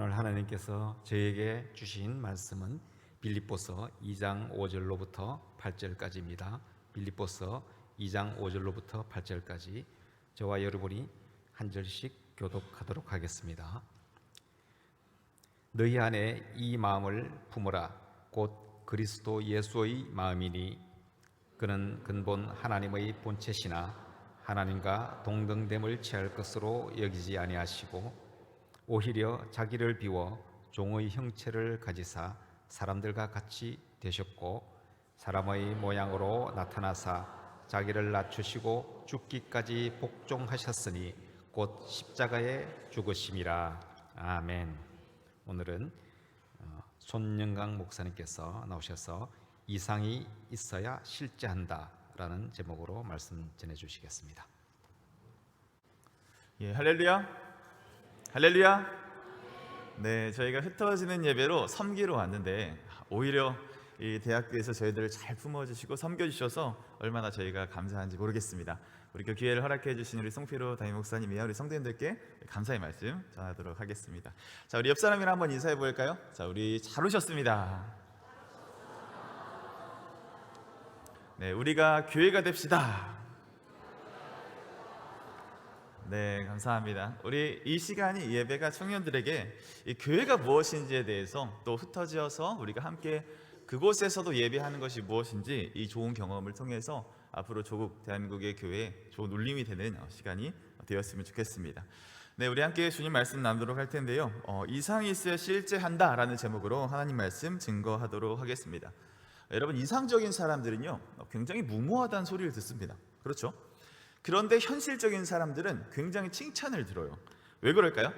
오늘 하나님께서 저에게 주신 말씀은 빌립보서 2장 5절로부터 8절까지입니다. 빌립보서 2장 5절로부터 8절까지 저와 여러분이 한 절씩 교독하도록 하겠습니다. 너희 안에 이 마음을 품으라. 곧 그리스도 예수의 마음이니 그는 근본 하나님의 본체시나 하나님과 동등됨을 취할 것으로 여기지 아니하시고 오히려 자기를 비워 종의 형체를 가지사 사람들과 같이 되셨고 사람의 모양으로 나타나사 자기를 낮추시고 죽기까지 복종하셨으니 곧 십자가에 죽으심이라. 아멘. 오늘은 손영강 목사님께서 나오셔서 이상이 있어야 실제한다 라는 제목으로 말씀 전해주시겠습니다. 예, 할렐루야. 할렐루야. 네, 저희가 흩어지는 예배로 섬기러 왔는데 오히려 이 대학교에서 저희들을 잘 품어주시고 섬겨주셔서 얼마나 저희가 감사한지 모르겠습니다. 우리 그 기회를 허락해 주신 우리 송필호 담임 목사님이야 우리 성도님들께 감사의 말씀 전하도록 하겠습니다. 자, 우리 옆 사람이랑 한번 인사해 볼까요? 자, 우리 잘 오셨습니다. 네, 우리가 교회가 됩시다. 네, 감사합니다. 우리 이 시간이 이 예배가 청년들에게 이 교회가 무엇인지에 대해서 또 흩어져서 우리가 함께 그곳에서도 예배하는 것이 무엇인지 이 좋은 경험을 통해서 앞으로 조국 대한민국의 교회에 좋은 울림이 되는 시간이 되었으면 좋겠습니다. 네, 우리 함께 주님 말씀 나누도록 할 텐데요. 이상이 있어야 실제한다라는 제목으로 하나님 말씀 증거하도록 하겠습니다. 여러분, 이상적인 사람들은요 굉장히 무모하다는 소리를 듣습니다. 그렇죠? 그런데 현실적인 사람들은 굉장히 칭찬을 들어요. 왜 그럴까요?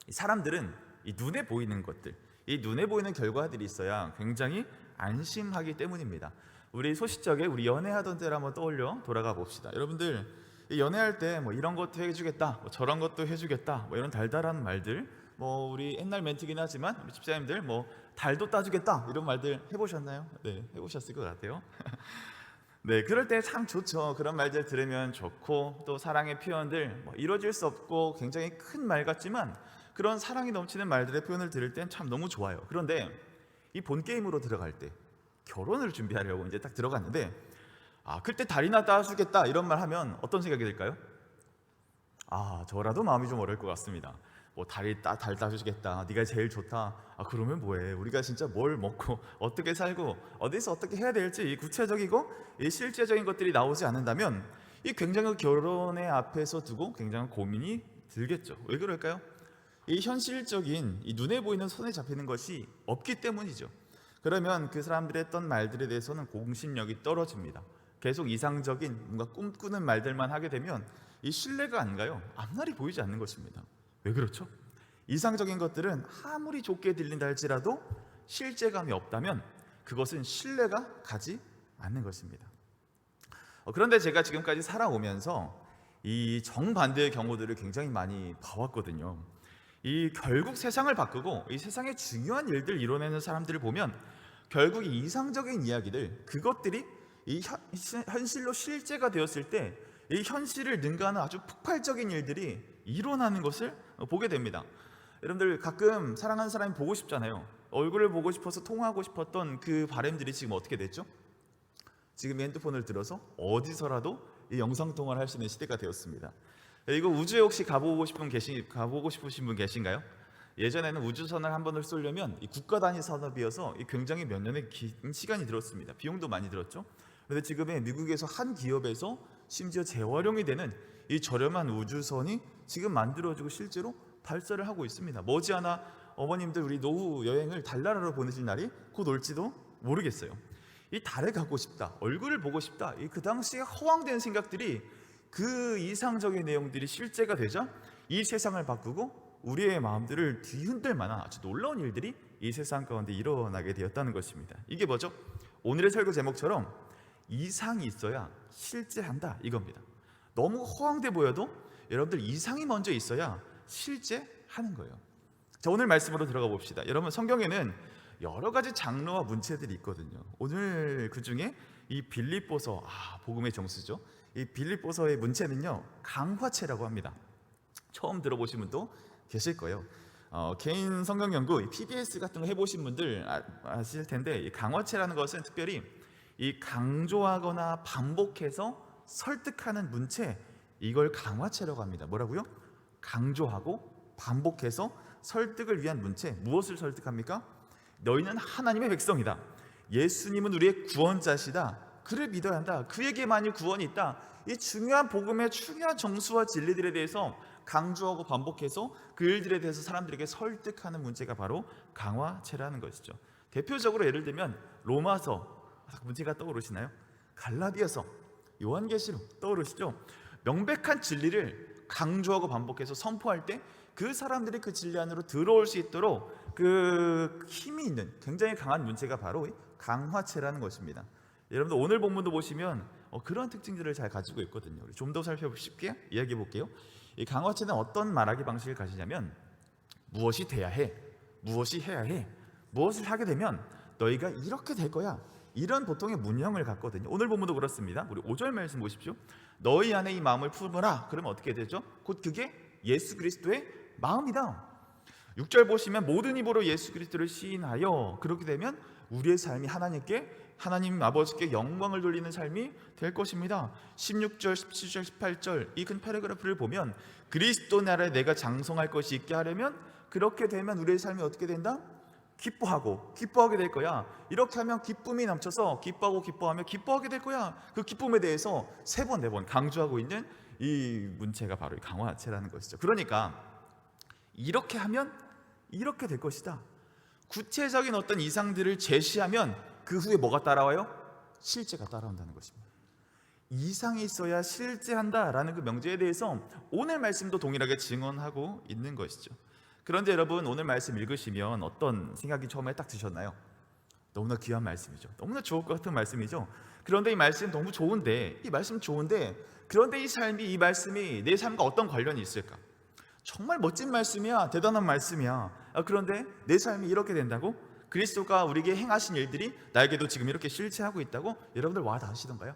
이 사람들은 이 눈에 보이는 것들, 이 눈에 보이는 결과들이 있어야 굉장히 안심하기 때문입니다. 우리 소시적에 우리 연애하던 때를 한번 떠올려 돌아가 봅시다. 여러분들 연애할 때 뭐 이런 것도 해주겠다, 뭐 저런 것도 해주겠다, 뭐 이런 달달한 말들, 뭐 우리 옛날 멘트긴 하지만 우리 집사님들 뭐 달도 따주겠다 이런 말들 해보셨나요? 네, 해보셨을 것 같아요. 네, 그럴 때 참 좋죠. 그런 말들 들으면 좋고 또 사랑의 표현들 뭐 이루어질 수 없고 굉장히 큰 말 같지만 그런 사랑이 넘치는 말들의 표현을 들을 땐 참 너무 좋아요. 그런데 이 본 게임으로 들어갈 때 결혼을 준비하려고 이제 딱 들어갔는데 그때 달이나 따주겠다 이런 말 하면 어떤 생각이 들까요? 저라도 마음이 좀 어려울 것 같습니다. 뭐 달 따주겠다, 네가 제일 좋다. 그러면 뭐해? 우리가 진짜 뭘 먹고 어떻게 살고 어디서 어떻게 해야 될지 이 구체적이고 이 실제적인 것들이 나오지 않는다면 이 굉장히 결혼의 앞에서 두고 굉장히 고민이 들겠죠. 왜 그럴까요? 이 현실적인 이 눈에 보이는 손에 잡히는 것이 없기 때문이죠. 그러면 그 사람들이 했던 말들에 대해서는 공신력이 떨어집니다. 계속 이상적인 뭔가 꿈꾸는 말들만 하게 되면 이 신뢰가 안 가요. 앞날이 보이지 않는 것입니다. 왜 그렇죠? 이상적인 것들은 아무리 좋게 들린다 할지라도 실제감이 없다면 그것은 신뢰가 가지 않는 것입니다. 그런데 제가 지금까지 살아오면서 이 정반대의 경우들을 굉장히 많이 봐왔거든요. 이 결국 세상을 바꾸고 이 세상의 중요한 일들 이뤄내는 사람들을 보면 결국 이 이상적인 이야기들, 그것들이 이 현실로 실제가 되었을 때 이 현실을 능가하는 아주 폭발적인 일들이 일어나는 것을 보게 됩니다. 여러분들 가끔 사랑하는 사람이 보고 싶잖아요. 얼굴을 보고 싶어서 통화하고 싶었던 그 바람들이 지금 어떻게 됐죠? 지금 핸드폰을 들어서 어디서라도 이 영상통화를 할 수 있는 시대가 되었습니다. 이거 우주에 혹시 가보고 싶으신 분 계신가요? 예전에는 우주선을 한 번을 쏘려면 이 국가 단위 산업이어서 굉장히 몇 년의 긴 시간이 들었습니다. 비용도 많이 들었죠. 그런데 지금의 미국에서 한 기업에서 심지어 재활용이 되는 이 저렴한 우주선이 지금 만들어지고 실제로 발사를 하고 있습니다. 머지않아 어머님들 우리 노후 여행을 달나라로 보내실 날이 곧 올지도 모르겠어요. 이 달에 가고 싶다, 얼굴을 보고 싶다, 그 당시에 허황된 생각들이 그 이상적인 내용들이 실제가 되자 이 세상을 바꾸고 우리의 마음들을 뒤흔들 만한 아주 놀라운 일들이 이 세상 가운데 일어나게 되었다는 것입니다. 이게 뭐죠? 오늘의 설교 제목처럼 이상이 있어야 실제한다 이겁니다. 너무 허황돼 보여도 여러분들 이상이 먼저 있어야 실제하는 거예요. 자, 오늘 말씀으로 들어가 봅시다. 여러분, 성경에는 여러 가지 장르와 문체들이 있거든요. 오늘 그 중에 이 빌립보서, 복음의 정수죠. 이 빌립보서의 문체는요 강화체라고 합니다. 처음 들어보신 분도 계실 거예요. 개인 성경 연구, PBS 같은 거 해보신 분들 아실 텐데, 이 강화체라는 것은 특별히 이 강조하거나 반복해서 설득하는 문체, 이걸 강화체라고 합니다. 뭐라고요? 강조하고 반복해서 설득을 위한 문체. 무엇을 설득합니까? 너희는 하나님의 백성이다. 예수님은 우리의 구원자시다. 그를 믿어야 한다. 그에게만이 구원이 있다. 이 중요한 복음의 중요한 정수와 진리들에 대해서 강조하고 반복해서 그 일들에 대해서 사람들에게 설득하는 문제가 바로 강화체라는 것이죠. 대표적으로 예를 들면 로마서 문제가 떠오르시나요? 갈라디아서, 요한계시록 떠오르시죠? 명백한 진리를 강조하고 반복해서 선포할 때 그 사람들이 그 진리 안으로 들어올 수 있도록 그 힘이 있는 굉장히 강한 문제가 바로 강화체라는 것입니다. 여러분들 오늘 본문도 보시면 그런 특징들을 잘 가지고 있거든요. 우리 좀 더 쉽게 이야기해 볼게요. 이 강화체는 어떤 말하기 방식을 가지냐면 무엇이 돼야 해, 무엇이 해야 해, 무엇을 하게 되면 너희가 이렇게 될 거야, 이런 보통의 문형을 갖거든요. 오늘 본문도 그렇습니다. 우리 5절 말씀 보십시오. 너희 안에 이 마음을 품어라. 그러면 어떻게 되죠? 곧 그게 예수 그리스도의 마음이다. 6절 보시면 모든 입으로 예수 그리스도를 시인하여, 그렇게 되면 우리의 삶이 하나님 아버지께 영광을 돌리는 삶이 될 것입니다. 16절, 17절, 18절 이 큰 패러그래프를 보면 그리스도 나라에 내가 장성할 것이 있게 하려면, 그렇게 되면 우리의 삶이 어떻게 된다? 기뻐하게 될 거야. 이렇게 하면 기쁨이 넘쳐서 기뻐하며 기뻐하게 될 거야. 그 기쁨에 대해서 3번, 4번 강조하고 있는 이 문체가 바로 이 강화체라는 것이죠. 그러니까 이렇게 하면 이렇게 될 것이다. 구체적인 어떤 이상들을 제시하면 그 후에 뭐가 따라와요? 실제가 따라온다는 것입니다. 이상이 있어야 실제한다라는 그 명제에 대해서 오늘 말씀도 동일하게 증언하고 있는 것이죠. 그런데 여러분, 오늘 말씀 읽으시면 어떤 생각이 처음에 딱 드셨나요? 너무나 귀한 말씀이죠. 너무나 좋을 것 같은 말씀이죠. 그런데 이 말씀 너무 좋은데, 그런데 이 말씀이 내 삶과 어떤 관련이 있을까? 정말 멋진 말씀이야, 대단한 말씀이야. 그런데 내 삶이 이렇게 된다고? 그리스도가 우리에게 행하신 일들이 나에게도 지금 이렇게 실체하고 있다고? 여러분들 와 닿으시던가요?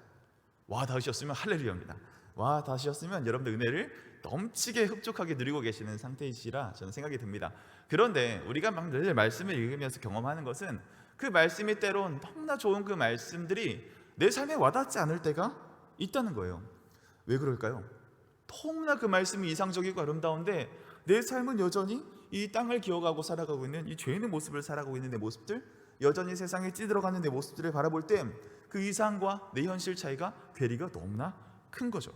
와 닿으셨으면 할렐루야입니다. 와 닿으셨으면 여러분들 은혜를 넘치게 흡족하게 누리고 계시는 상태이시라 저는 생각이 듭니다. 그런데 우리가 막 늘 말씀을 읽으면서 경험하는 것은 그 말씀이 때론 너무나 좋은 그 말씀들이 내 삶에 와닿지 않을 때가 있다는 거예요. 왜 그럴까요? 너무나 그 말씀이 이상적이고 아름다운데 내 삶은 여전히 이 땅을 기어가고 살아가고 있는 이 죄인의 모습을 살아가고 있는 내 모습들, 여전히 세상에 찌들어가는 내 모습들을 바라볼 때 그 이상과 내 현실 차이가 괴리가 너무나 큰 거죠.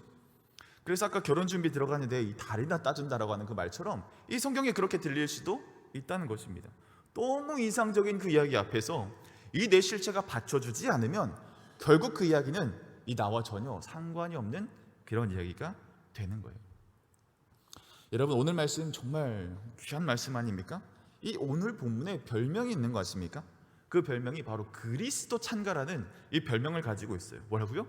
그래서 아까 결혼 준비 들어가는데 이 다리나 따준다라고 하는 그 말처럼 이 성경에 그렇게 들릴 수도 있다는 것입니다. 너무 이상적인 그 이야기 앞에서 이 내 실체가 받쳐주지 않으면 결국 그 이야기는 이 나와 전혀 상관이 없는 그런 이야기가 되는 거예요. 여러분, 오늘 말씀 정말 귀한 말씀 아닙니까? 이 오늘 본문에 별명이 있는 거 아십니까? 그 별명이 바로 그리스도 찬가라는 이 별명을 가지고 있어요. 뭐라고요?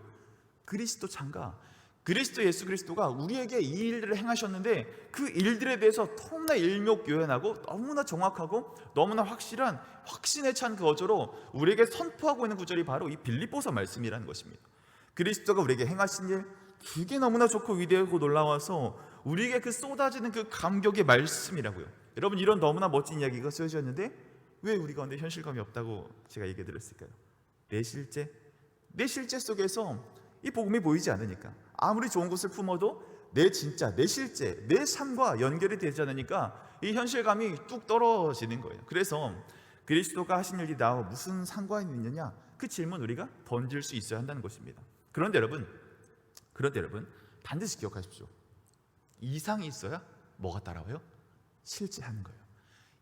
그리스도 찬가. 그리스도 예수 그리스도가 우리에게 이 일들을 행하셨는데 그 일들에 대해서 너무나 일목요연하고 너무나 정확하고 너무나 확실한 확신에 찬 그 어조로 우리에게 선포하고 있는 구절이 바로 이 빌립보서 말씀이라는 것입니다. 그리스도가 우리에게 행하신 일, 그게 너무나 좋고 위대하고 놀라워서 우리에게 그 쏟아지는 그 감격의 말씀이라고요. 여러분, 이런 너무나 멋진 이야기가 쓰여졌는데 왜 우리 가운데 현실감이 없다고 제가 얘기 드렸을까요? 내 실제 속에서 이 복음이 보이지 않으니까, 아무리 좋은 것을 품어도 내 실제, 내 삶과 연결이 되지 않으니까 이 현실감이 뚝 떨어지는 거예요. 그래서 그리스도가 하신 일이 나와 무슨 상관이 있느냐, 그 질문 우리가 던질 수 있어야 한다는 것입니다. 그런데 여러분 반드시 기억하십시오. 이상이 있어야 뭐가 따라와요? 실제하는 거예요.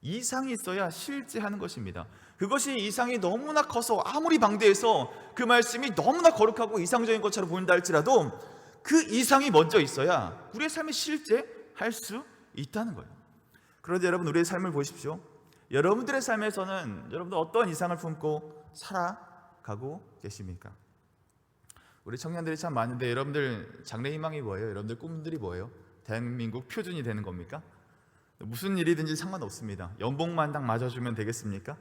이상이 있어야 실제하는 것입니다. 그것이 이상이 너무나 커서 아무리 방대해서 그 말씀이 너무나 거룩하고 이상적인 것처럼 보인다 할지라도 그 이상이 먼저 있어야 우리의 삶이 실제할 수 있다는 거예요. 그런데 여러분, 우리의 삶을 보십시오. 여러분들의 삶에서는 여러분들 어떤 이상을 품고 살아가고 계십니까? 우리 청년들이 참 많은데 여러분들 장래 희망이 뭐예요? 여러분들 꿈들이 뭐예요? 대한민국 표준이 되는 겁니까? 무슨 일이든지 상관없습니다. 연봉만 딱 맞아주면 되겠습니까?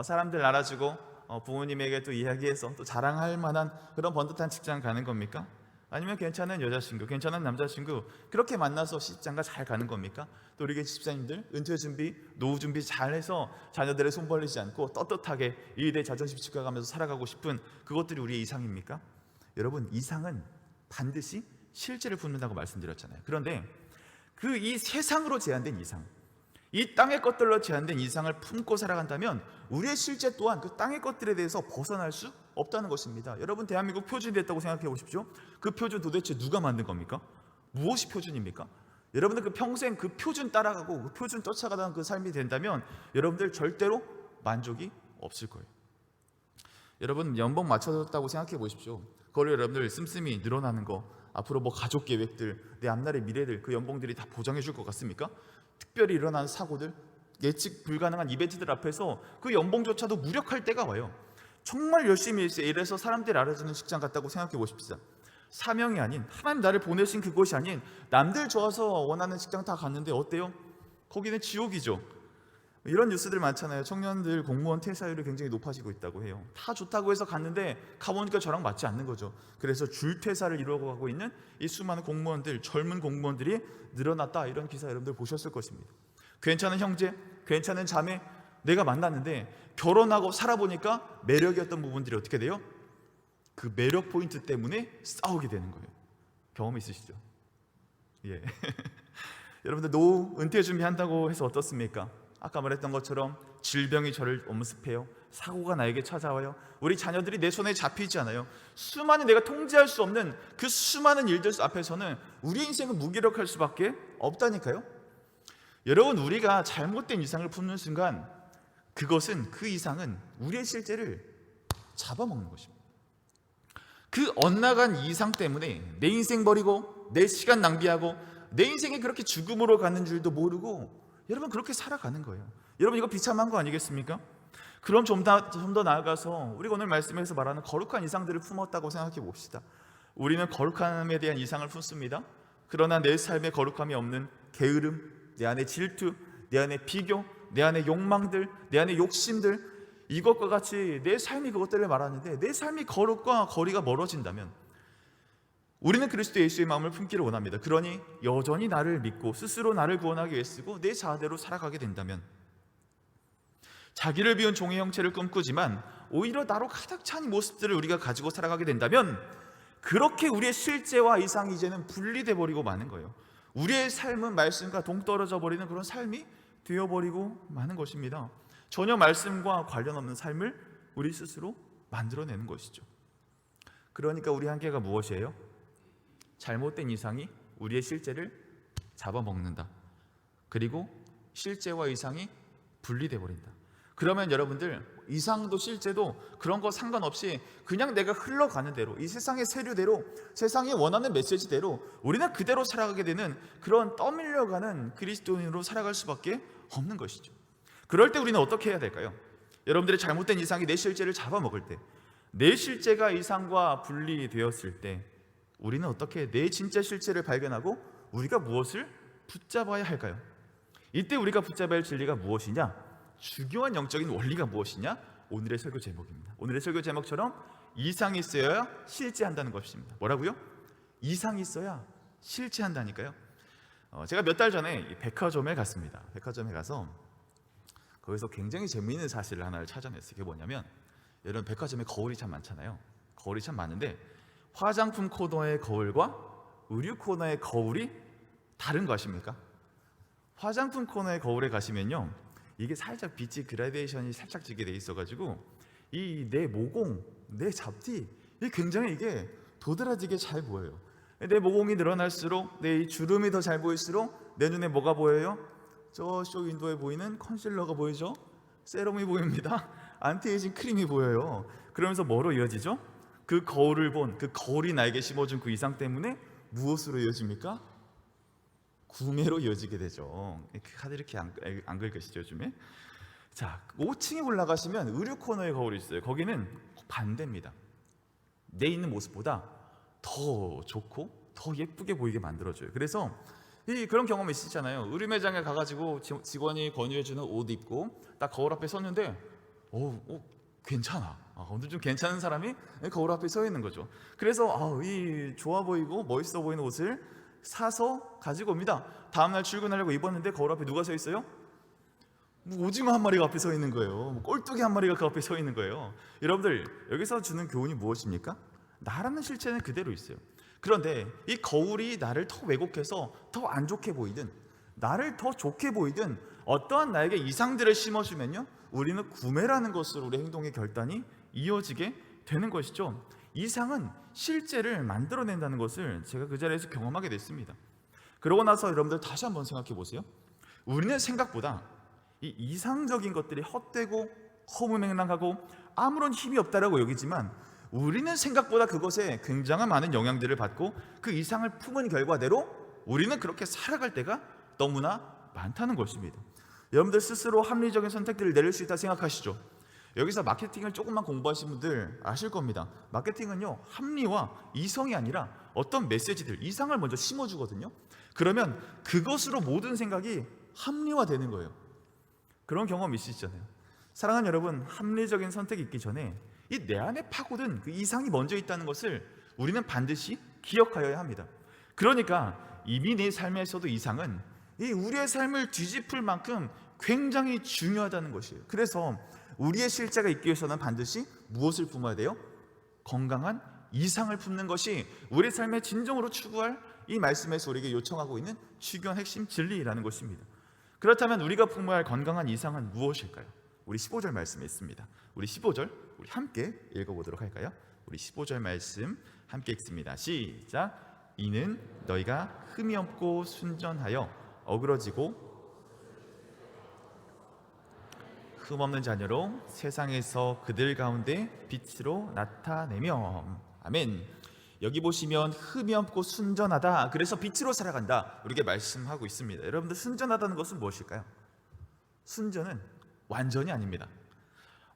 사람들 알아주고 부모님에게 또 이야기해서 또 자랑할 만한 그런 번듯한 직장 가는 겁니까? 아니면 괜찮은 여자친구, 괜찮은 남자친구 그렇게 만나서 시집장가 잘 가는 겁니까? 또 우리 집사님들 은퇴 준비, 노후 준비 잘해서 자녀들의 손 벌리지 않고 떳떳하게 일에 자존심 지켜가면서 살아가고 싶은 그것들이 우리의 이상입니까? 여러분, 이상은 반드시 실제를 품는다고 말씀드렸잖아요. 그런데 그 이 세상으로 제한된 이상, 이 땅의 것들로 제한된 이상을 품고 살아간다면 우리의 실제 또한 그 땅의 것들에 대해서 벗어날 수 없다는 것입니다. 여러분, 대한민국 표준이 됐다고 생각해 보십시오. 그 표준 도대체 누가 만든 겁니까? 무엇이 표준입니까? 여러분들 그 평생 그 표준 따라가고 그 표준 쫓아가던 그 삶이 된다면 여러분들 절대로 만족이 없을 거예요. 여러분, 연봉 맞춰졌다고 생각해 보십시오. 그걸 여러분들 씀씀이 늘어나는 거, 앞으로 뭐 가족 계획들, 내 앞날의 미래들, 그 연봉들이 다 보장해 줄 것 같습니까? 특별히 일어나는 사고들, 예측 불가능한 이벤트들 앞에서 그 연봉조차도 무력할 때가 와요. 정말 열심히 일해서 사람들이 알아주는 직장 같다고 생각해 보십시오. 사명이 아닌, 하나님 나를 보내신 그곳이 아닌 남들 좋아서 원하는 직장 다 갔는데 어때요? 거기는 지옥이죠. 이런 뉴스들 많잖아요. 청년들 공무원 퇴사율이 굉장히 높아지고 있다고 해요. 다 좋다고 해서 갔는데 가보니까 저랑 맞지 않는 거죠. 그래서 줄퇴사를 이루어가고 있는 이 수많은 공무원들, 젊은 공무원들이 늘어났다, 이런 기사 여러분들 보셨을 것입니다. 괜찮은 형제, 괜찮은 자매 내가 만났는데 결혼하고 살아보니까 매력이었던 부분들이 어떻게 돼요? 그 매력 포인트 때문에 싸우게 되는 거예요. 경험 있으시죠? 예. 여러분들 노후 은퇴 준비한다고 해서 어떻습니까? 아까 말했던 것처럼 질병이 저를 엄습해요. 사고가 나에게 찾아와요. 우리 자녀들이 내 손에 잡히지 않아요. 수많은 내가 통제할 수 없는 그 수많은 일들 앞에서는 우리 인생은 무기력할 수밖에 없다니까요. 여러분, 우리가 잘못된 이상을 품는 순간 그것은, 그 이상은 우리의 실제를 잡아먹는 것입니다. 그 엇나간 이상 때문에 내 인생 버리고 내 시간 낭비하고 내 인생이 그렇게 죽음으로 가는 줄도 모르고 여러분 그렇게 살아가는 거예요. 여러분, 이거 비참한 거 아니겠습니까? 그럼 좀 더 나아가서 우리가 오늘 말씀에서 말하는 거룩한 이상들을 품었다고 생각해 봅시다. 우리는 거룩함에 대한 이상을 품습니다. 그러나 내 삶에 거룩함이 없는 게으름, 내 안에 질투, 내 안에 비교, 내 안에 욕망들, 내 안에 욕심들, 이것과 같이 내 삶이 그것들을 말하는데 내 삶이 거룩과 거리가 멀어진다면 우리는 그리스도 예수의 마음을 품기를 원합니다. 그러니 여전히 나를 믿고 스스로 나를 구원하기 위해 쓰고 내 자아대로 살아가게 된다면, 자기를 비운 종의 형체를 꿈꾸지만 오히려 나로 가득 찬 모습들을 우리가 가지고 살아가게 된다면 그렇게 우리의 실제와 이상이 이제는 분리돼 버리고 마는 거예요. 우리의 삶은 말씀과 동떨어져 버리는 그런 삶이 되어버리고 마는 것입니다. 전혀 말씀과 관련 없는 삶을 우리 스스로 만들어내는 것이죠. 그러니까 우리 한계가 무엇이에요? 잘못된 이상이 우리의 실제를 잡아먹는다. 그리고 실제와 이상이 분리돼 버린다. 그러면 여러분들, 이상도 실제도 그런 거 상관없이 그냥 내가 흘러가는 대로, 이 세상의 세류대로, 세상이 원하는 메시지대로 우리는 그대로 살아가게 되는 그런 떠밀려가는 그리스도인으로 살아갈 수밖에 없는 것이죠. 그럴 때 우리는 어떻게 해야 될까요? 여러분들의 잘못된 이상이 내 실제를 잡아먹을 때, 내 실제가 이상과 분리되었을 때 우리는 어떻게 내 진짜 실체를 발견하고 우리가 무엇을 붙잡아야 할까요? 이때 우리가 붙잡아야 할 진리가 무엇이냐? 중요한 영적인 원리가 무엇이냐? 오늘의 설교 제목입니다. 오늘의 설교 제목처럼 이상이 있어야 실제한다는 것입니다. 뭐라고요? 이상이 있어야 실제한다니까요. 제가 몇 달 전에 백화점에 갔습니다. 백화점에 가서 거기서 굉장히 재미있는 사실을 하나를 찾아냈어요. 그게 뭐냐면, 여러분, 백화점에 거울이 참 많잖아요. 거울이 참 많은데 화장품 코너의 거울과 의류 코너의 거울이 다른 거 아십니까? 화장품 코너의 거울에 가시면요, 이게 살짝 빛이 그라데이션이 살짝 지게 돼 있어가지고 이 내 모공, 내 잡티, 이게 굉장히 이게 도드라지게 잘 보여요. 내 모공이 늘어날수록, 내 이 주름이 더 잘 보일수록 내 눈에 뭐가 보여요? 저쪽 윈도에 보이는 컨실러가 보이죠? 세럼이 보입니다. 안티에이징 크림이 보여요. 그러면서 뭐로 이어지죠? 그 거울을 본, 그 거울이 나에게 심어준 그 이상 때문에 무엇으로 이어집니까? 구매로 이어지게 되죠. 카드 이렇게 안 긁으시죠, 요즘에? 자, 5층에 올라가시면 의류 코너에 거울이 있어요. 거기는 반대입니다. 내 있는 모습보다 더 좋고 더 예쁘게 보이게 만들어줘요. 그래서 그런 경험 있으시잖아요. 의류 매장에 가가지고 직원이 권유해주는 옷 입고 딱 거울 앞에 섰는데 괜찮아. 오늘 좀 괜찮은 사람이 거울 앞에 서 있는 거죠. 그래서 이 좋아 보이고 멋있어 보이는 옷을 사서 가지고 옵니다. 다음날 출근하려고 입었는데 거울 앞에 누가 서 있어요? 오징어 한 마리가 앞에 서 있는 거예요. 꼴뚜기 한 마리가 그 앞에 서 있는 거예요. 여러분들, 여기서 주는 교훈이 무엇입니까? 나라는 실체는 그대로 있어요. 그런데 이 거울이 나를 더 왜곡해서 더 안 좋게 보이든 나를 더 좋게 보이든 어떠한 나에게 이상들을 심어주면요, 우리는 구매라는 것으로 우리 행동의 결단이 이어지게 되는 것이죠. 이상은 실제를 만들어낸다는 것을 제가 그 자리에서 경험하게 됐습니다. 그러고 나서 여러분들 다시 한번 생각해 보세요. 우리는 생각보다 이 이상적인 것들이 헛되고 허무맹랑하고 아무런 힘이 없다라고 여기지만, 우리는 생각보다 그것에 굉장한 많은 영향들을 받고 그 이상을 품은 결과대로 우리는 그렇게 살아갈 때가 너무나 많다는 것입니다. 여러분들 스스로 합리적인 선택들을 내릴 수 있다 생각하시죠? 여기서 마케팅을 조금만 공부하신 분들 아실 겁니다. 마케팅은요, 합리와 이성이 아니라 어떤 메시지들, 이상을 먼저 심어주거든요. 그러면 그것으로 모든 생각이 합리화되는 거예요. 그런 경험 있으시잖아요. 사랑하는 여러분, 합리적인 선택이 있기 전에 이 내 안에 파고든 그 이상이 먼저 있다는 것을 우리는 반드시 기억하여야 합니다. 그러니까 이미 내 삶에서도 이상은 이 우리의 삶을 뒤집을 만큼 굉장히 중요하다는 것이에요. 그래서 우리의 실제가 있기 위해서는 반드시 무엇을 품어야 돼요? 건강한 이상을 품는 것이 우리 삶의 진정으로 추구할 이 말씀에서 우리에게 요청하고 있는 주요한 핵심 진리라는 것입니다. 그렇다면 우리가 품어야 할 건강한 이상은 무엇일까요? 우리 15절 말씀에 있습니다. 우리 15절 우리 함께 읽어보도록 할까요? 우리 15절 말씀 함께 읽습니다. 시작. 이는 너희가 흠이 없고 순전하여 어그러지고 흠없는 자녀로 세상에서 그들 가운데 빛으로 나타내며. 아멘. 여기 보시면 흠이 없고 순전하다, 그래서 빛으로 살아간다, 이렇게 말씀하고 있습니다. 여러분들, 순전하다는 것은 무엇일까요? 순전은 완전이 아닙니다.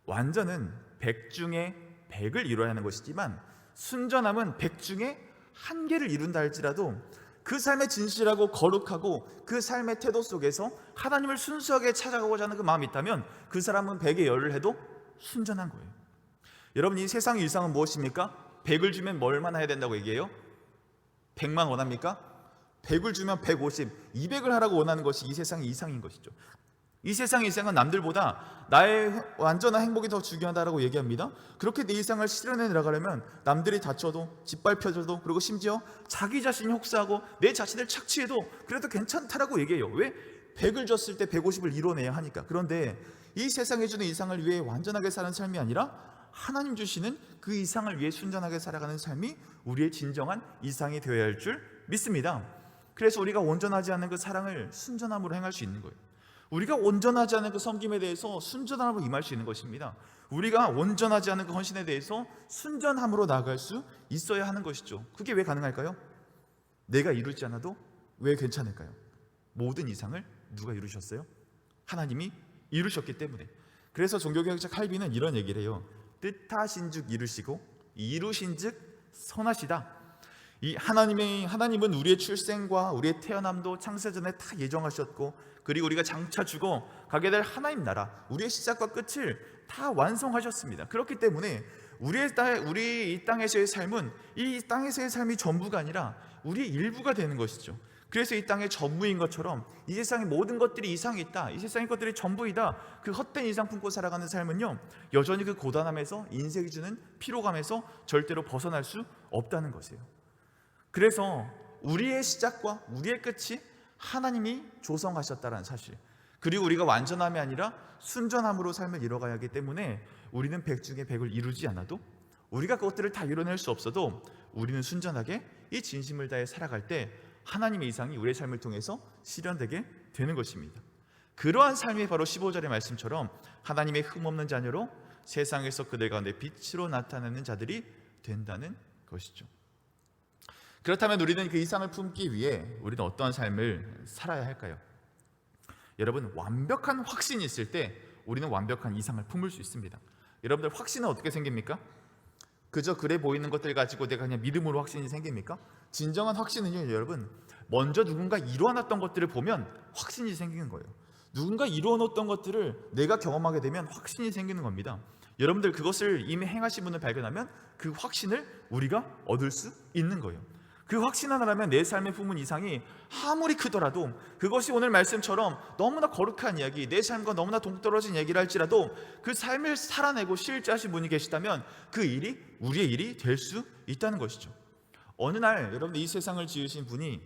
완전은 100 중에 100을 이루어야 하는 것이지만, 순전함은 100 중에 1개를 이룬다 할지라도 그 삶의 진실하고 거룩하고 그 삶의 태도 속에서 하나님을 순수하게 찾아가고자 하는 그 마음이 있다면 그 사람은 100의 10을 해도 순전한 거예요. 여러분, 이 세상의 일상은 무엇입니까? 100을 주면 뭐 얼마나 해야 된다고 얘기해요? 100만 원합니까? 100을 주면 150, 200을 하라고 원하는 것이 이 세상의 이상인 것이죠. 이 세상의 이상은 남들보다 나의 완전한 행복이 더 중요하다고 얘기합니다. 그렇게 내 이상을 실현해 나가려면 남들이 다쳐도, 짓밟혀져도, 그리고 심지어 자기 자신이 혹사하고 내 자신을 착취해도 그래도 괜찮다라고 얘기해요. 왜? 100을 줬을 때 150을 이뤄내야 하니까. 그런데 이 세상에 주는 이상을 위해 완전하게 사는 삶이 아니라 하나님 주시는 그 이상을 위해 순전하게 살아가는 삶이 우리의 진정한 이상이 되어야 할 줄 믿습니다. 그래서 우리가 온전하지 않은 그 사랑을 순전함으로 행할 수 있는 거예요. 우리가 온전하지 않은 그 섬김에 대해서 순전함으로 임할 수 있는 것입니다. 우리가 온전하지 않은 그 헌신에 대해서 순전함으로 나아갈 수 있어야 하는 것이죠. 그게 왜 가능할까요? 내가 이루지 않아도 왜 괜찮을까요? 모든 이상을 누가 이루셨어요? 하나님이 이루셨기 때문에. 그래서 종교개혁자 칼빈은 이런 얘기를 해요. 뜻하신 즉 이루시고 이루신 즉 선하시다. 이 하나님은 우리의 출생과 우리의 태어남도 창세전에 다 예정하셨고, 그리고 우리가 장차 죽어 가게 될 하나님 나라, 우리의 시작과 끝을 다 완성하셨습니다. 그렇기 때문에 우리 이 땅에서의 삶은 이 땅에서의 삶이 전부가 아니라 우리의 일부가 되는 것이죠. 그래서 이 땅의 전부인 것처럼 이 세상의 모든 것들이 이상이 있다, 이 세상의 것들이 전부이다, 그 헛된 이상 품고 살아가는 삶은요, 여전히 그 고단함에서, 인생이 주는 피로감에서 절대로 벗어날 수 없다는 것이에요. 그래서 우리의 시작과 우리의 끝이 하나님이 조성하셨다는 사실, 그리고 우리가 완전함이 아니라 순전함으로 삶을 이뤄가야 하기 때문에 우리는 100 중에 100을 이루지 않아도, 우리가 그것들을 다 이뤄낼 수 없어도 우리는 순전하게 이 진심을 다해 살아갈 때 하나님의 이상이 우리의 삶을 통해서 실현되게 되는 것입니다. 그러한 삶이 바로 15절의 말씀처럼 하나님의 흠없는 자녀로 세상에서 그들 가운데 빛으로 나타나는 자들이 된다는 것이죠. 그렇다면 우리는 그 이상을 품기 위해 우리는 어떠한 삶을 살아야 할까요? 여러분, 완벽한 확신이 있을 때 우리는 완벽한 이상을 품을 수 있습니다. 여러분들, 확신은 어떻게 생깁니까? 그저 그래 보이는 것들 가지고 내가 그냥 믿음으로 확신이 생깁니까? 진정한 확신은요, 여러분, 먼저 누군가 이루어놨던 것들을 보면 확신이 생기는 거예요. 누군가 이루어놓았던 것들을 내가 경험하게 되면 확신이 생기는 겁니다. 여러분들 그것을 이미 행하신 분을 발견하면 그 확신을 우리가 얻을 수 있는 거예요. 그 확신 하나라면 내 삶에 품은 이상이 아무리 크더라도, 그것이 오늘 말씀처럼 너무나 거룩한 이야기, 내 삶과 너무나 동떨어진 얘기를 할지라도 그 삶을 살아내고 실제하신 분이 계시다면 그 일이 우리의 일이 될 수 있다는 것이죠. 어느 날 여러분, 이 세상을 지으신 분이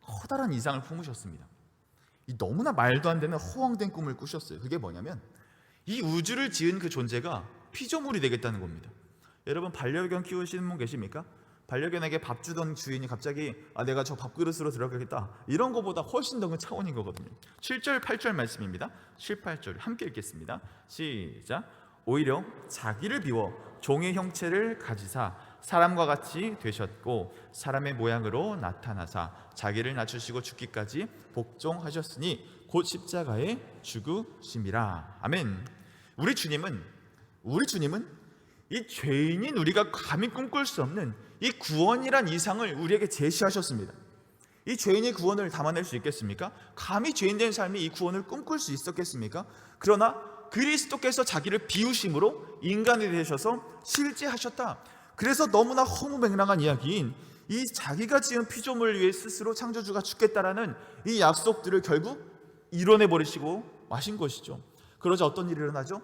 커다란 이상을 품으셨습니다. 이 너무나 말도 안 되는 허황된 꿈을 꾸셨어요. 그게 뭐냐면 이 우주를 지은 그 존재가 피조물이 되겠다는 겁니다. 여러분, 반려견 키우시는 분 계십니까? 반려견에게 밥 주던 주인이 갑자기 내가 저 밥그릇으로 들어가겠다, 이런 것보다 훨씬 더 큰 차원인 거거든요. 7절 8절 말씀입니다. 7, 8절 함께 읽겠습니다. 시작. 오히려 자기를 비워 종의 형체를 가지사 사람과 같이 되셨고 사람의 모양으로 나타나사 자기를 낮추시고 죽기까지 복종하셨으니 곧 십자가에 죽으심이라. 아멘. 우리 주님은 이 죄인인 우리가 감히 꿈꿀 수 없는 이 구원이란 이상을 우리에게 제시하셨습니다. 이 죄인의 구원을 담아낼 수 있겠습니까? 감히 죄인된 삶이 이 구원을 꿈꿀 수 있었겠습니까? 그러나 그리스도께서 자기를 비우심으로 인간이 되셔서 실제하셨다. 그래서 너무나 허무맹랑한 이야기인 이 자기가 지은 피조물을 위해 스스로 창조주가 죽겠다라는 이 약속들을 결국 이뤄내버리시고 마신 것이죠. 그러자 어떤 일이 일어나죠?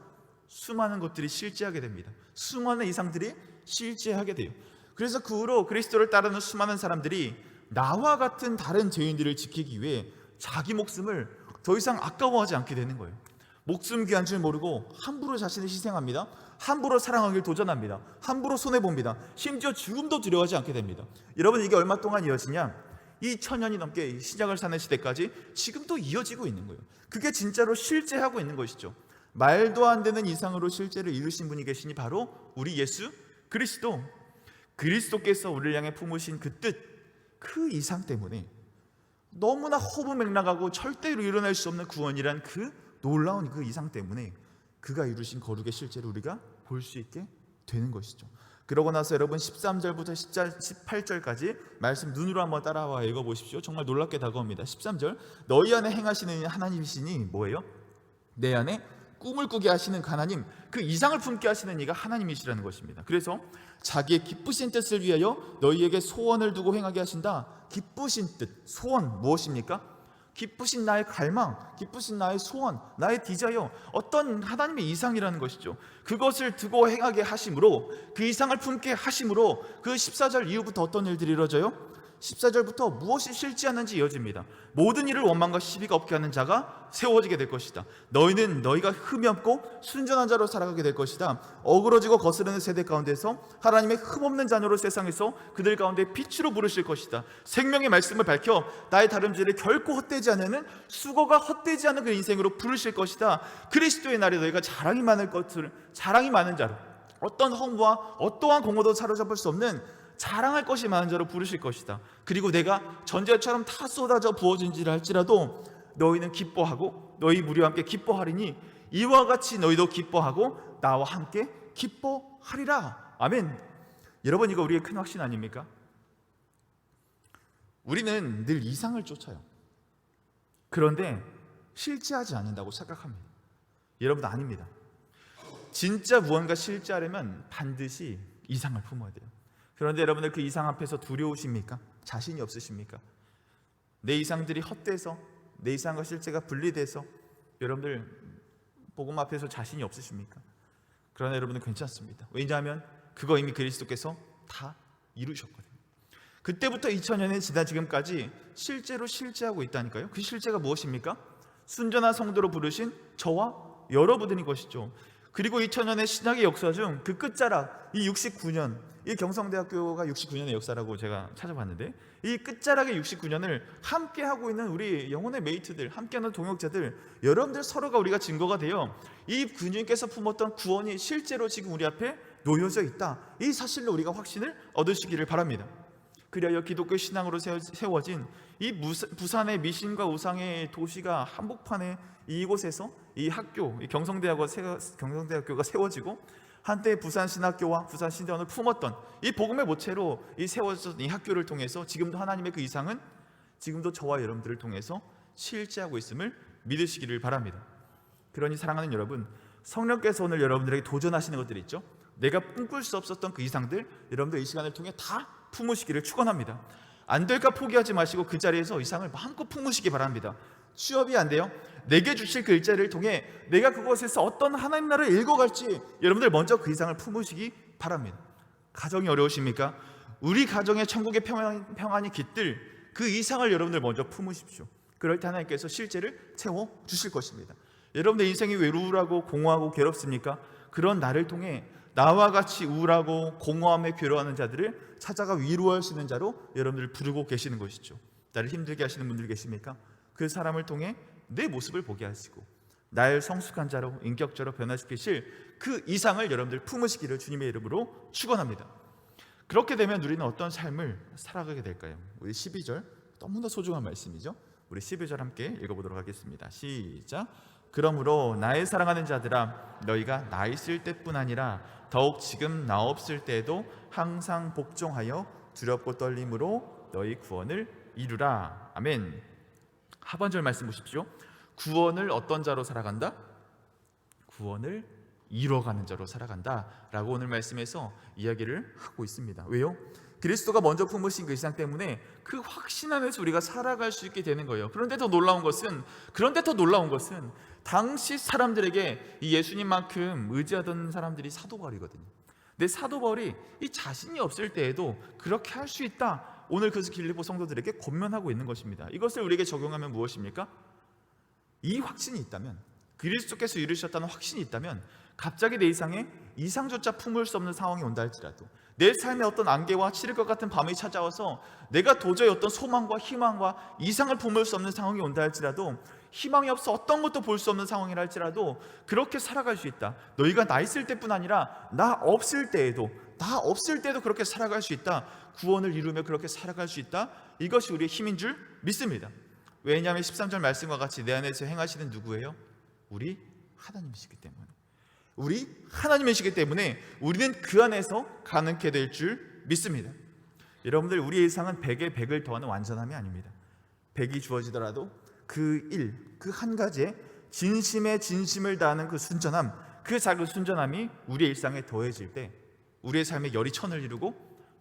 수많은 것들이 실제하게 됩니다. 수많은 이상들이 실제하게 돼요. 그래서 그 후로 그리스도를 따르는 수많은 사람들이 나와 같은 다른 죄인들을 지키기 위해 자기 목숨을 더 이상 아까워하지 않게 되는 거예요. 목숨 귀한 줄 모르고 함부로 자신을 희생합니다. 함부로 사랑하길 도전합니다. 함부로 손해봅니다. 심지어 죽음도 두려워하지 않게 됩니다. 여러분, 이게 얼마 동안 이어지냐? 2000년이 넘게 신약을 사는 시대까지 지금도 이어지고 있는 거예요. 그게 진짜로 실제하고 있는 것이죠. 말도 안 되는 이상으로 실제를 이루신 분이 계시니 바로 우리 예수 그리스도. 그리스도께서 우리를 향해 품으신 그 뜻, 그 이상 때문에 너무나 허무맹랑하고 절대로 일어날 수 없는 구원이란 그 놀라운 그 이상 때문에 그가 이루신 거룩의 실제를 우리가 볼 수 있게 되는 것이죠. 그러고 나서 여러분 13절부터 18절까지 말씀 눈으로 한번 따라와 읽어보십시오. 정말 놀랍게 다가옵니다. 13절, 너희 안에 행하시는 하나님이시니 뭐예요? 내 안에 꿈을 꾸게 하시는 하나님, 그 이상을 품게 하시는 이가 하나님이시라는 것입니다. 그래서 자기의 기쁘신 뜻을 위하여 너희에게 소원을 두고 행하게 하신다. 기쁘신 뜻, 소원 무엇입니까? 기쁘신 나의 갈망, 기쁘신 나의 소원, 나의 디자이어, 어떤 하나님의 이상이라는 것이죠. 그것을 두고 행하게 하심으로, 그 이상을 품게 하심으로 그 14절 이후부터 어떤 일들이 이루어져요? 14절부터 무엇이 실제하는지 이어집니다. 모든 일을 원망과 시비가 없게 하는 자가 세워지게 될 것이다. 너희는 너희가 흠이 없고 순전한 자로 살아가게 될 것이다. 어그러지고 거스르는 세대 가운데서 하나님의 흠없는 자녀로 세상에서 그들 가운데 빛으로 부르실 것이다. 생명의 말씀을 밝혀 나의 다름질을 결코 헛되지 않는 수고가 헛되지 않은 그 인생으로 부르실 것이다. 그리스도의 날에 너희가 자랑이 많은 자로, 어떤 허무와 어떠한 공허도 사로잡을 수 없는 자랑할 것이 많은 자로 부르실 것이다. 그리고 내가 전쟁처럼 다 쏟아져 부어진지를 할지라도 너희는 기뻐하고 너희 무리와 함께 기뻐하리니 이와 같이 너희도 기뻐하고 나와 함께 기뻐하리라. 아멘. 여러분, 이거 우리의 큰 확신 아닙니까? 우리는 늘 이상을 쫓아요. 그런데 실제하지 않는다고 생각합니다. 여러분, 아닙니다. 진짜 무언가 실제하려면 반드시 이상을 품어야 돼요. 그런데 여러분들 그 이상 앞에서 두려우십니까? 자신이 없으십니까? 내 이상들이 헛돼서, 내 이상과 실제가 분리돼서 여러분들 복음 앞에서 자신이 없으십니까? 그러나 여러분은 괜찮습니다. 왜냐하면 그거 이미 그리스도께서 다 이루셨거든요. 그때부터 2000년이 지난 지금까지 실제로 실제하고 있다니까요. 그 실제가 무엇입니까? 순전한 성도로 부르신 저와 여러분인 것이죠. 그리고 2000년의 신약의 역사 중 그 끝자락, 이 69년, 이 경성대학교가 69년의 역사라고 제가 찾아봤는데, 이 끝자락의 69년을 함께하고 있는 우리 영혼의 메이트들, 함께하는 동역자들, 여러분들 서로가 우리가 증거가 되어 이 주님께서 품었던 구원이 실제로 지금 우리 앞에 놓여져 있다. 이 사실로 우리가 확신을 얻으시기를 바랍니다. 그리하여 기독교 신앙으로 세워진 이 부산의 미신과 우상의 도시가 한복판에 이곳에서 이 학교, 이 경성대학교가 세워지고 한때 부산신학교와 부산신대원을 품었던 이 복음의 모체로 이 세워졌던 이 학교를 통해서 지금도 하나님의 그 이상은 지금도 저와 여러분들을 통해서 실제하고 있음을 믿으시기를 바랍니다. 그러니 사랑하는 여러분, 성령께서 오늘 여러분들에게 도전하시는 것들이 있죠. 내가 꿈꿀 수 없었던 그 이상들 여러분들 이 시간을 통해 다 품으시기를 축원합니다. 안 될까 포기하지 마시고 그 자리에서 이상을 마음껏 품으시기 바랍니다. 취업이 안 돼요? 내게 주실 그 일자리를 통해 내가 그곳에서 어떤 하나님 나라를 읽어갈지 여러분들 먼저 그 이상을 품으시기 바랍니다. 가정이 어려우십니까? 우리 가정의 천국의 평안이 깃들 그 이상을 여러분들 먼저 품으십시오. 그럴 때 하나님께서 실제를 채워주실 것입니다. 여러분들 인생이 외로우라고 공허하고 괴롭습니까? 그런 나를 통해 나와 같이 우울하고 공허함에 괴로워하는 자들을 찾아가 위로할 수 있는 자로 여러분들 부르고 계시는 것이죠. 나를 힘들게 하시는 분들 계십니까? 그 사람을 통해 내 모습을 보게 하시고 날 성숙한 자로 인격적으로 변화시키실 그 이상을 여러분들 품으시기를 주님의 이름으로 축원합니다. 그렇게 되면 우리는 어떤 삶을 살아가게 될까요? 우리 12절 너무나 소중한 말씀이죠. 우리 12절 함께 읽어보도록 하겠습니다. 시작. 그러므로 나의 사랑하는 자들아 너희가 나 있을 때뿐 아니라 더욱 지금 나 없을 때에도 항상 복종하여 두렵고 떨림으로 너희 구원을 이루라. 아멘. 하반절 말씀 보십시오. 구원을 어떤 자로 살아간다? 구원을 이뤄가는 자로 살아간다 라고 오늘 말씀에서 이야기를 하고 있습니다. 왜요? 그리스도가 먼저 품으신 그 이상 때문에 그 확신 안에서 우리가 살아갈 수 있게 되는 거예요. 그런데 더 놀라운 것은 당시 사람들에게 이 예수님만큼 의지하던 사람들이 사도 바울이거든요. 근데 사도 바울이 이 자신이 없을 때에도 그렇게 할 수 있다, 오늘 그래서 빌립보 성도들에게 권면하고 있는 것입니다. 이것을 우리에게 적용하면 무엇입니까? 이 확신이 있다면, 그리스도께서 이루셨다는 확신이 있다면 갑자기 내 이상조차 품을 수 없는 상황이 온다 할지라도, 내 삶에 어떤 안개와 치를 것 같은 밤이 찾아와서 내가 도저히 어떤 소망과 희망과 이상을 품을 수 없는 상황이 온다 할지라도, 희망이 없어 어떤 것도 볼 수 없는 상황이라 할지라도 그렇게 살아갈 수 있다. 너희가 나 있을 때뿐 아니라 나 없을 때에도 그렇게 살아갈 수 있다. 구원을 이루며 그렇게 살아갈 수 있다. 이것이 우리의 힘인 줄 믿습니다. 왜냐하면 13절 말씀과 같이 내 안에서 행하시는 누구예요? 우리 하나님이시기 때문에. 우리 하나님이시기 때문에 우리는 그 안에서 가능케 될 줄 믿습니다. 여러분들, 우리의 이상은 100에 100을 더하는 완전함이 아닙니다. 100이 주어지더라도 그 한 가지에 진심에 진심을 다하는 그 순전함, 그 작은 순전함이 우리의 일상에 더해질 때 우리의 삶에 열이 천을 이루고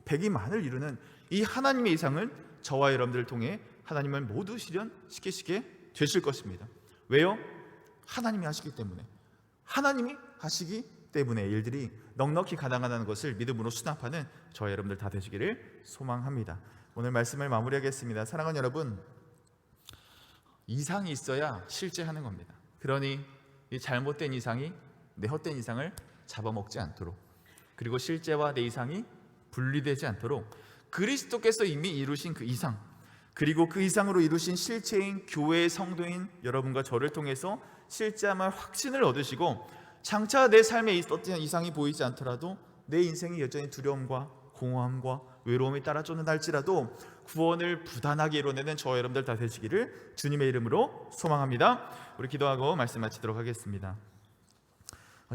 100이 만을 이루는 이 하나님의 이상을 저와 여러분들을 통해 하나님을 모두 실현시키시게 되실 것입니다. 왜요? 하나님이 하시기 때문에. 하나님이 하시기 때문에 일들이 넉넉히 가능하다는 것을 믿음으로 수납하는 저와 여러분들 다 되시기를 소망합니다. 오늘 말씀을 마무리하겠습니다. 사랑하는 여러분, 이상이 있어야 실제 하는 겁니다. 그러니 이 잘못된 이상이 내 헛된 이상을 잡아먹지 않도록, 그리고 실제와 내 이상이 분리되지 않도록 그리스도께서 이미 이루신 그 이상, 그리고 그 이상으로 이루신 실체인 교회의 성도인 여러분과 저를 통해서 실제함을 확신을 얻으시고, 장차 내 삶에 어떤 이상이 보이지 않더라도 내 인생이 여전히 두려움과 공허함과 외로움이 따라쫓는다 할지라도 구원을 부단하게 이뤄내는 저와 여러분들 다 되시기를 주님의 이름으로 소망합니다. 우리 기도하고 말씀 마치도록 하겠습니다.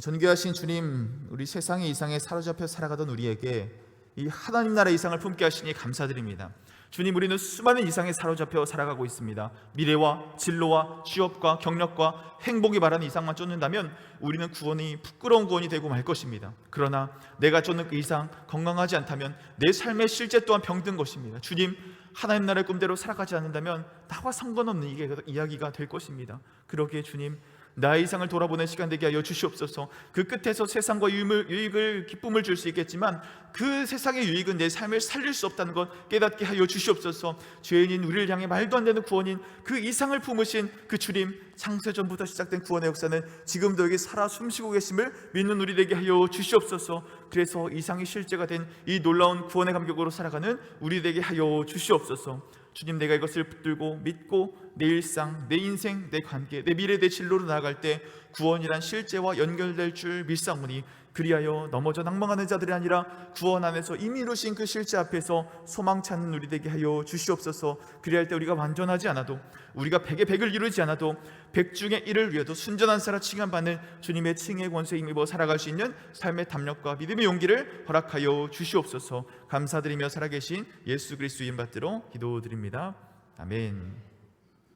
존귀하신 주님, 우리 세상의 이상에 사로잡혀 살아가던 우리에게 이 하나님 나라의 이상을 품게 하시니 감사드립니다. 주님, 우리는 수많은 이상에 사로잡혀 살아가고 있습니다. 미래와 진로와 취업과 경력과 행복이 바라는 이상만 쫓는다면 우리는 구원이 부끄러운 구원이 되고 말 것입니다. 그러나 내가 쫓는 그 이상 건강하지 않다면 내 삶의 실제 또한 병든 것입니다. 주님, 하나님 나라의 꿈대로 살아가지 않는다면 나와 상관없는 이야기가 될 것입니다. 그러기에 주님, 나의 이상을 돌아보는 시간 되게 하여 주시옵소서. 그 끝에서 세상과 유익을 기쁨을 줄 수 있겠지만 그 세상의 유익은 내 삶을 살릴 수 없다는 것 깨닫게 하여 주시옵소서. 죄인인 우리를 향해 말도 안 되는 구원인 그 이상을 품으신 그 주님, 창세전부터 시작된 구원의 역사는 지금도 여기 살아 숨쉬고 계심을 믿는 우리 되게 하여 주시옵소서. 그래서 이상이 실제가 된 이 놀라운 구원의 감격으로 살아가는 우리 되게 하여 주시옵소서. 주님, 내가 이것을 붙들고 믿고 내 일상, 내 인생, 내 관계, 내 미래, 내 진로로 나아갈 때 구원이란 실제와 연결될 줄 믿사오니, 그리하여 넘어져 낭망하는 자들이 아니라 구원 안에서 이미 이루신 그 실제 앞에서 소망 찾는 우리 되게 하여 주시옵소서. 그리할 때 우리가 완전하지 않아도, 우리가 100의 100을 이루지 않아도 100 중에 1을 위해도 순전한 사람 칭함받는 주님의 칭의 권세에 힘입어 살아갈 수 있는 삶의 담력과 믿음의 용기를 허락하여 주시옵소서. 감사드리며 살아계신 예수 그리스도 이름 받들어 기도드립니다. 아멘.